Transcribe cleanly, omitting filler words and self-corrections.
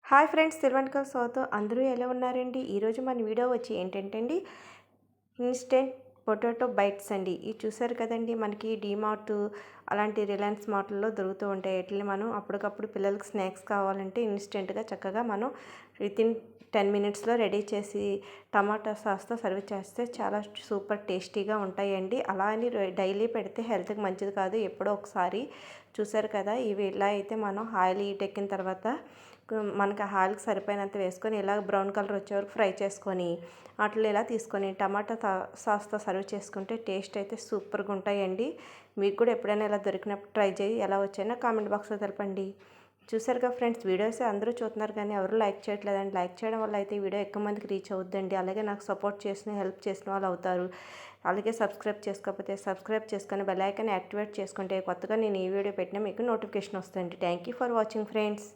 Hi friends, సిల్వంటికల్ Sotho అందరూ ఎలా ఉన్నారండి? ఈరోజు మన వీడియో వచ్చి ఏంటంటే అండి, ఇన్స్టెంట్ పొటాటో బైట్స్ అండి. ఇవి చూసారు కదండి, మనకి డీమార్ట్ అలాంటి రిలయన్స్ మార్ట్లో దొరుకుతూ ఉంటాయి. వీటిని మనం అప్పటికప్పుడు పిల్లలకి స్నాక్స్ కావాలంటే ఇన్స్టెంట్గా చక్కగా మనం వితిన్ 10 మినిట్స్లో రెడీ చేసి టమాటా సాస్తో సర్వ్ చేస్తే చాలా సూపర్ టేస్టీగా ఉంటాయండి. అలా అని డైలీ పెడితే హెల్త్కి మంచిది కాదు, ఎప్పుడో ఒకసారి. చూసారు కదా, ఇవి ఇలా అయితే మనం ఆయిల్ ఎక్కిన తర్వాత మనకి ఆయిల్కి సరిపోయినంత వేసుకొని ఇలా బ్రౌన్ కలర్ వచ్చే వరకు ఫ్రై చేసుకొని వాటిలో ఇలా తీసుకొని టమాటా సాస్తో సర్వ్ చేసుకుంటే టేస్ట్ అయితే సూపర్గా ఉంటాయండి. మీకు కూడా ఎప్పుడైనా ఇలా దొరికినప్పుడు ట్రై చేయి, ఎలా వచ్చాయో కామెంట్ బాక్స్లో తెలపండి. చూసారుగా ఫ్రెండ్స్, వీడియోస్ అందరూ చూస్తున్నారు కానీ ఎవరు లైక్ చేయట్లేదండి. లైక్ చేయడం వల్ల అయితే ఈ వీడియో ఎక్కువ మందికి రీచ్ అవుద్దండి. అలాగే నాకు సపోర్ట్ చేసిన హెల్ప్ చేసిన వాళ్ళు అవుతారు. అలాగే సబ్స్క్రైబ్ చేసుకోకపోతే సబ్స్క్రైబ్ చేసుకొని బెల్ ఐకాన్ యాక్టివేట్ చేసుకుంటే కొత్తగా నేను ఈ వీడియో పెట్టినా మీకు నోటిఫికేషన్ వస్తుంది. Thank you for watching friends.